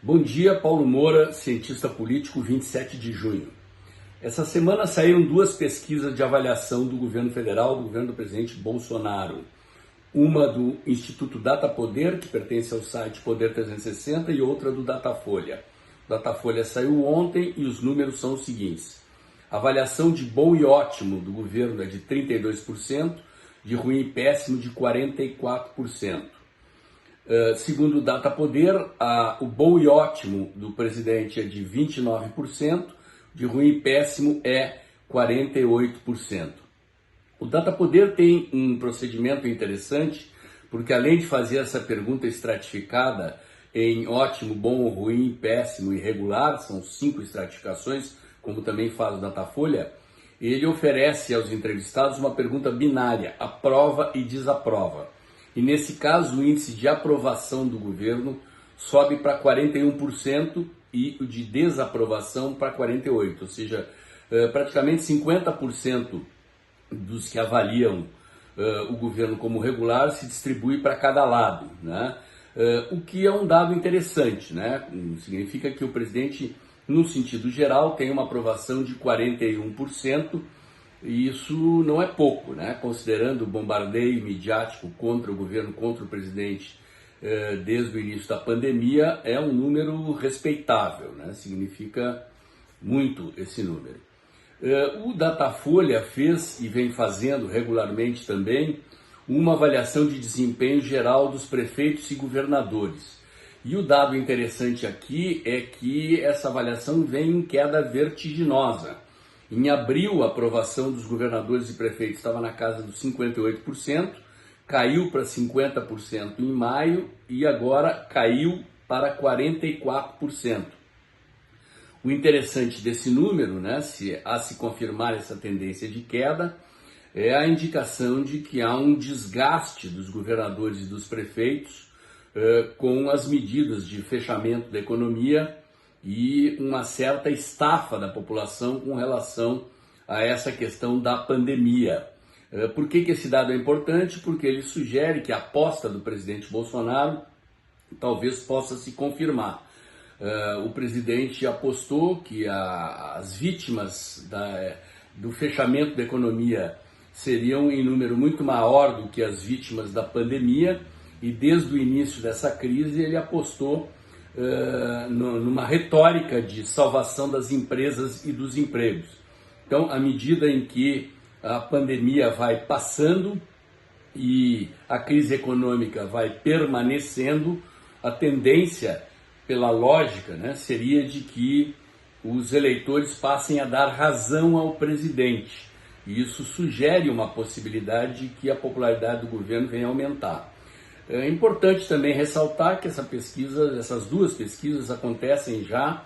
Bom dia, Paulo Moura, cientista político, 27 de junho. Essa semana saíram duas pesquisas de avaliação do governo federal, do governo do presidente Bolsonaro. Uma do Instituto Datapoder, que pertence ao site Poder 360, e outra do Datafolha. O Datafolha saiu ontem e os números são os seguintes. A avaliação de bom e ótimo do governo é de 32%, de ruim e péssimo de 44%. Segundo o Datapoder, o bom e ótimo do presidente é de 29%, de ruim e péssimo é 48%. O Datapoder tem um procedimento interessante, porque além de fazer essa pergunta estratificada em ótimo, bom, ruim, péssimo e regular, são 5 estratificações, como também faz o Datafolha, ele oferece aos entrevistados uma pergunta binária, aprova e desaprova. E nesse caso, o índice de aprovação do governo sobe para 41% e o de desaprovação para 48%, ou seja, praticamente 50% dos que avaliam o governo como regular se distribui para cada lado, né? O que é um dado interessante, né? Significa que o presidente, no sentido geral, tem uma aprovação de 41%, e isso não é pouco, né? Considerando o bombardeio midiático contra o governo, contra o presidente desde o início da pandemia, é um número respeitável, né? Significa muito esse número. O Datafolha fez e vem fazendo regularmente também uma avaliação de desempenho geral dos prefeitos e governadores. E o dado interessante aqui é que essa avaliação vem em queda vertiginosa. Em abril, a aprovação dos governadores e prefeitos estava na casa dos 58%, caiu para 50% em maio e agora caiu para 44%. O interessante desse número, né, se confirmar essa tendência de queda, é a indicação de que há um desgaste dos governadores e dos prefeitos com as medidas de fechamento da economia e uma certa estafa da população com relação a essa questão da pandemia. Por que esse dado é importante? Porque ele sugere que a aposta do presidente Bolsonaro talvez possa se confirmar. O presidente apostou que as vítimas do fechamento da economia seriam em número muito maior do que as vítimas da pandemia, e desde o início dessa crise ele apostou numa retórica de salvação das empresas e dos empregos. Então, à medida em que a pandemia vai passando e a crise econômica vai permanecendo, a tendência, pela lógica, né, seria de que os eleitores passem a dar razão ao presidente. E isso sugere uma possibilidade de que a popularidade do governo venha a aumentar. É importante também ressaltar que essas duas pesquisas acontecem já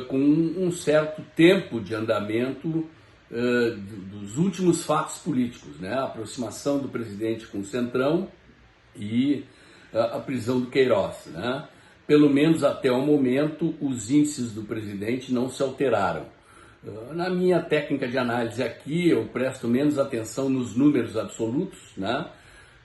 com um certo tempo de andamento dos últimos fatos políticos, né? A aproximação do presidente com o Centrão e a prisão do Queiroz, né? Pelo menos até o momento, os índices do presidente não se alteraram. Na minha técnica de análise aqui, eu presto menos atenção nos números absolutos, né?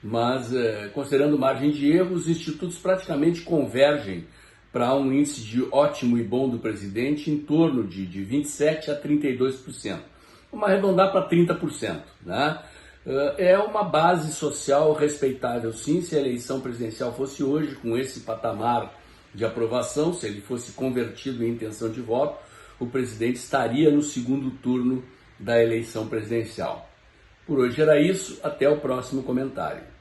Mas, considerando margem de erro, os institutos praticamente convergem para um índice de ótimo e bom do presidente em torno de 27% a 32%. Vamos arredondar para 30%, né? É uma base social respeitável, sim. Se a eleição presidencial fosse hoje, com esse patamar de aprovação, se ele fosse convertido em intenção de voto, o presidente estaria no segundo turno da eleição presidencial. Por hoje era isso, até o próximo comentário.